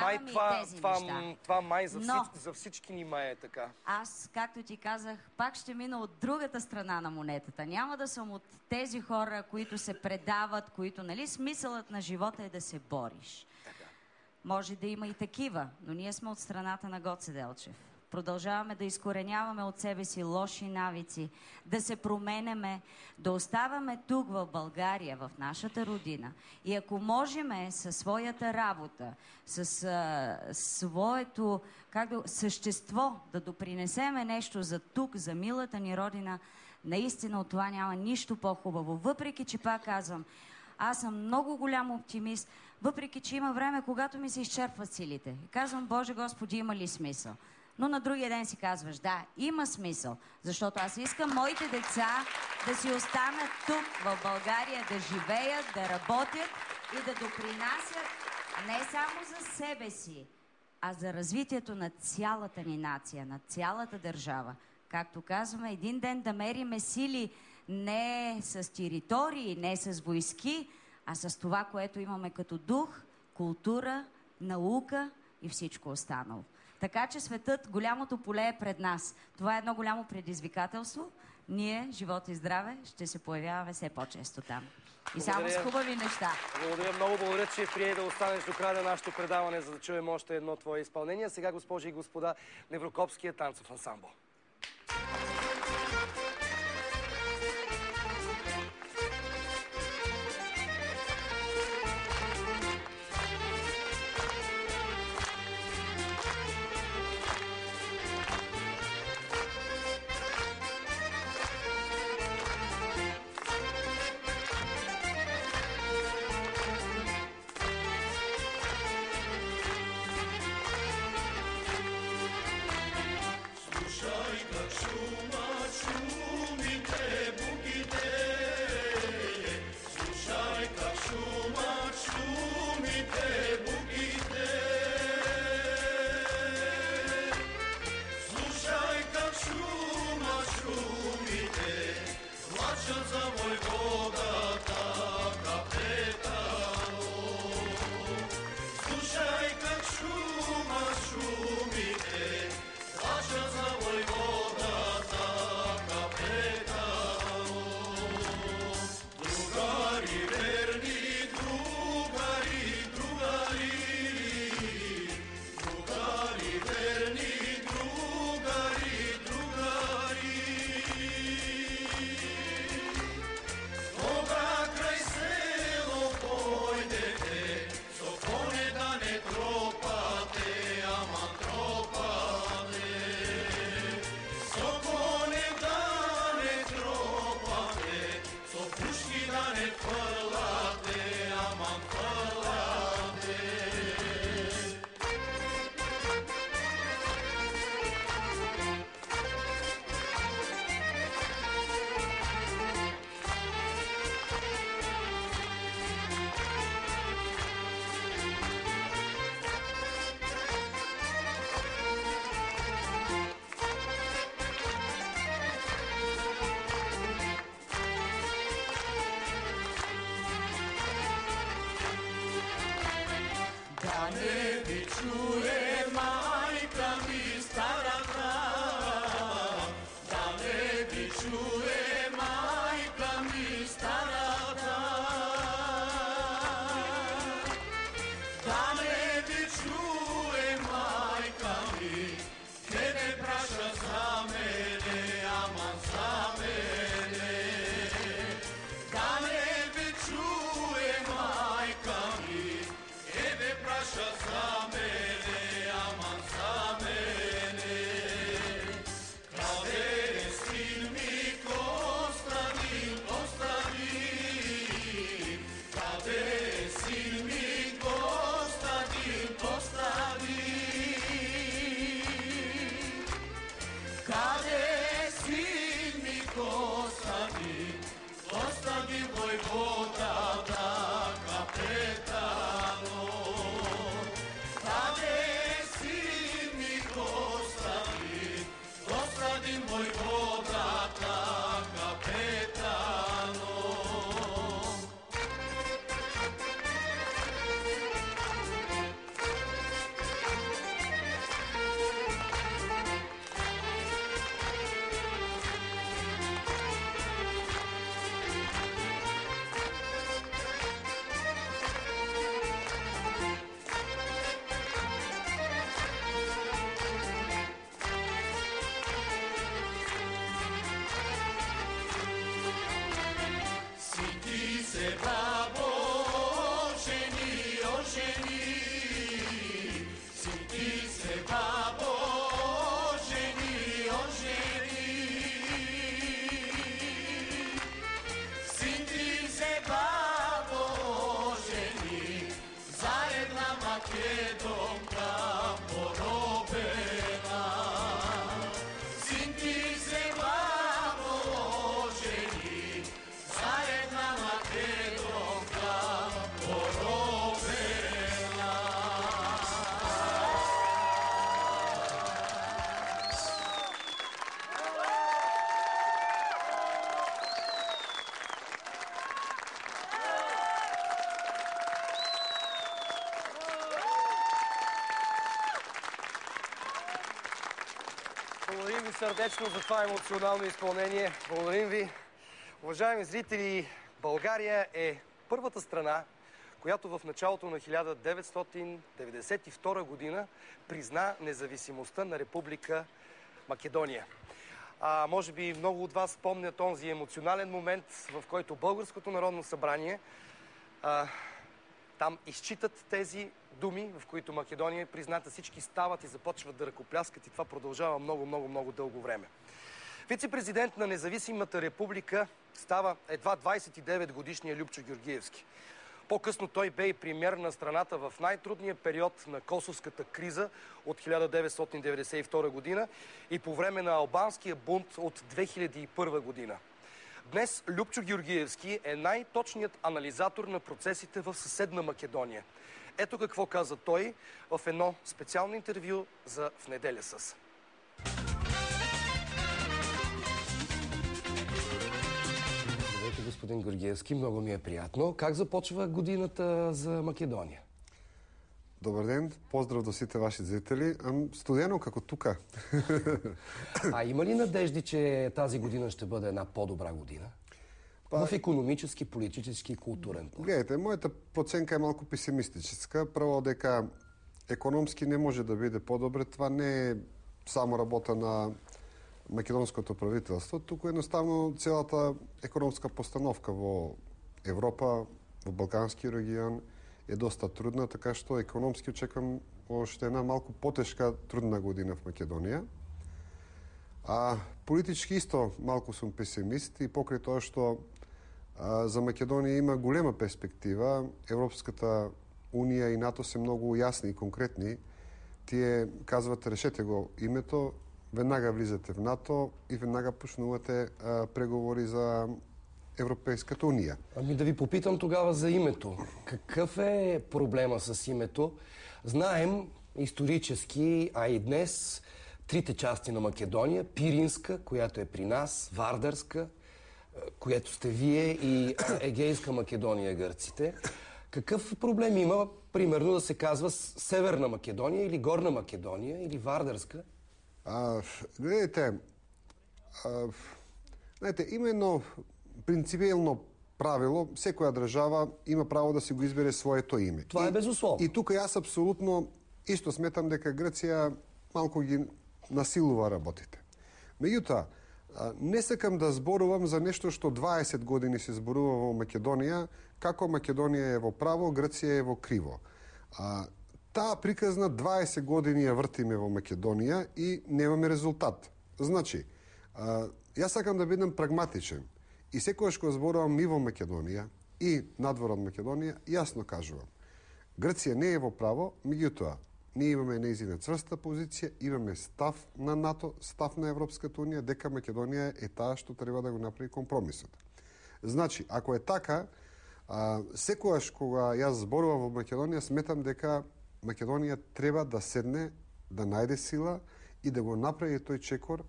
Май и тези неща. Това май за всички ни май е така. Аз, както ти казах, пак ще мина от другата страна на монетата. Няма да съм от тези хора, които се предават, които, нали, смисълът на живота е да се бориш. Така. Може да има и такива, но ние сме от страната на Гоце Делчев. Продължаваме да изкореняваме от себе си лоши навици, да се променяме, да оставаме тук в България, в нашата родина. И ако можем със своята работа, с своето същество да допринесеме нещо за тук, за милата ни родина, наистина от това няма нищо по-хубаво. Въпреки, че пак казвам, аз съм много голям оптимист, въпреки, че има време, когато ми се изчерпват силите. И казвам, Боже Господи, има ли смисъл? Но на другия ден си казваш, да, има смисъл, защото аз искам моите деца да си останат тук, в България, да живеят, да работят и да допринасят не само за себе си, а за развитието на цялата ни нация, на цялата държава. Както казваме, един ден да мериме сили не с територии, не с войски, а с това, което имаме като дух, култура, наука и всичко останало. Така че светът, голямото поле е пред нас. Това е едно голямо предизвикателство. Ние, живот и здраве, ще се появяваме все по-често там. И само с хубави неща. Благодаря много, благодаря, че прие да останеш до края на нашето предаване, за да чуем още едно твое изпълнение. Сега, госпожи и господа, Неврокопския танцов ансамбъл. Shazamele aman Благодарим ви сърдечно за това емоционално изпълнение. Благодарим ви. Уважаеми зрители, България е първата страна, която в началото на 1992 година призна независимостта на Република Македония. Може би много от вас спомнят онзи емоционален момент, в който Българското народно събрание там изчитат тези думи, в които Македония е призната, всички стават и започват да ръкопляскат и това продължава много дълго време. Вице-президент на независимата република става едва 29-годишния Любчо Георгиевски. По-късно той бе и премиер на страната в най-трудния период на косовската криза от 1992 година и по време на албанския бунт от 2001 година. Днес Любчо Георгиевски е най-точният анализатор на процесите в съседна Македония. Ето какво каза той в едно специално интервю за В неделя с. Здравейте, господин Георгиевски, много ми е приятно. Как започва годината за Македония? Добър ден, поздрав до сите ваши зрители. Студено како тука. Има ли надежди, че тази година ще бъде една по-добра година? В икономически, политически и културен план. Гледайте, моята проценка е малко песимистическа. Прво дека економски не може да биде по-добре. Това не е само работа на македонското правителство. Тук едноставно целата економска постановка во Европа, во Балкански регион е доста трудна, така што економски очеквам още една малко по-тежка трудна година в Македонија. Политички исто малку сум песимист и покрај тоа што за Македонија има голема перспектива. Европската Унија и НАТО се многу јасни и конкретни. Тие казват, решете го името, веднага влизате в НАТО и веднага почнувате преговори за Европейската Унија. Да ви попитам тогава за името. Какъв е проблема с името? Знаем исторически, а и днес, трите части на Македония. Пиринска, която е при нас, Вардарска, която сте вие, и Егейска Македония, гърците. Какъв проблем има, примерно, да се казва Северна Македония или Горна Македония или Вардарска? Гледайте, знаете, има едно принципиално правило, секоја држава има право да си го избере своето име. Това е безусловно. И тука јас апсолутно исто сметам дека Грција малку ги насилува работите. Меѓутоа, не сакам да зборувам за нешто што 20 години се зборува во Македонија, како Македонија е во право, Грција е во криво. Таа приказна 20 години ја вртиме во Македонија и немаме резултат. Значи, јас сакам да бидам прагматичен и секогаш кога зборувам и во Македонија и надвор од Македонија, јасно кажувам. Грција не е во право, меѓутоа, ние имаме нејзина цврста позиција, имаме став на НАТО, став на Европската Унија, дека Македонија е таа што треба да го направи компромисот. Значи, ако е така, секогаш кога јас зборувам во Македонија, сметам дека Македонија треба да седне, да најде сила и да го направи тој чекор,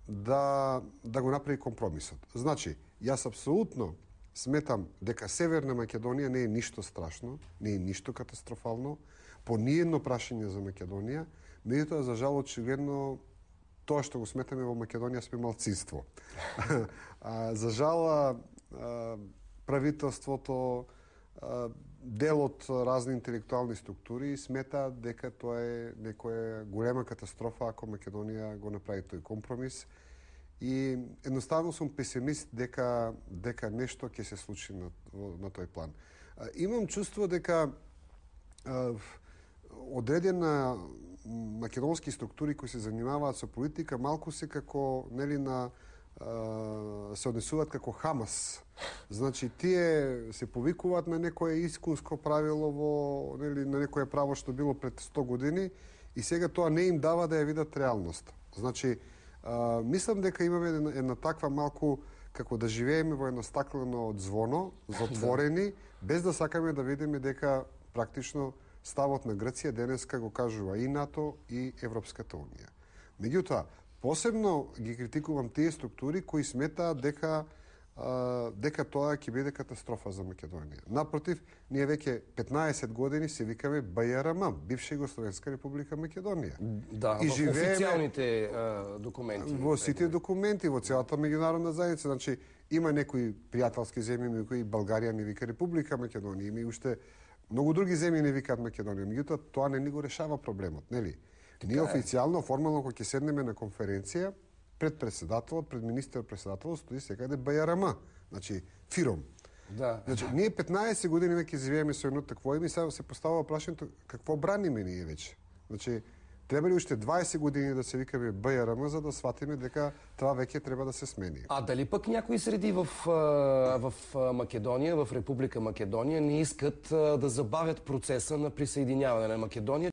да го направи компромисот. Значи, јас апсолутно сметам дека Северна Македонија не е ништо страшно, не е ништо катастрофално, по ниедно прашање за Македонија, меѓутоа, за жал, очигледно, тоа што го сметаме во Македонија сме малцинство. За жал, правителството, дел од разни интелектуални структури смета дека тоа е некоја голема катастрофа ако Македонија го направи тој компромис. И едноставно сум песимист дека нешто ќе се случи на тој план. Имам чувство дека одредена македонски структури кои се занимаваат со политика малку се како се однесуваат како Хамас. Значи, тие се повикуваат на некое искунско правило на некое право што било пред 100 години и сега тоа не им дава да ја видат реалност. Значи, мислам дека имаме една таква малку како да живееме во едно стаклено звоно, затворени, без да сакаме да видиме дека практично ставот на Грција денеска го кажува и НАТО и Европската Унија. Меѓутоа, посебно ги критикувам тие структури кои сметаат дека дека тоа ќе биде катастрофа за Македонија. Напротив, ние веќе 15 години се викаме БЈРМ, бивша Југословенска република Македонија. Да, и в официјалните документи. Во сите документи, во целата меѓународна заедница. Значи, има некои пријателски земји, некои Българија не вика Република Македонија, има и уште многу други земји не викаат Македонија. Меѓутоа, тоа не ни го решава проблемот, нели? Ние официјално, формално, кога ќе седнеме на конференција, пред председателот, пред министер-председателот, стои секаде БЈРМ, значи ФИРОМ. Да. Значи, ние 15 години веќе живееме со едно такво име и сега се поставува прашањето какво браниме ние веќе. Значи, треба ли уште 20 години да се викаме БЈРМ за да сватиме дека това веќе треба да се смени? А дали пък някои среди в Македонија, в Република Македонија, не искат да забавят процеса на присъединяване на Македонија?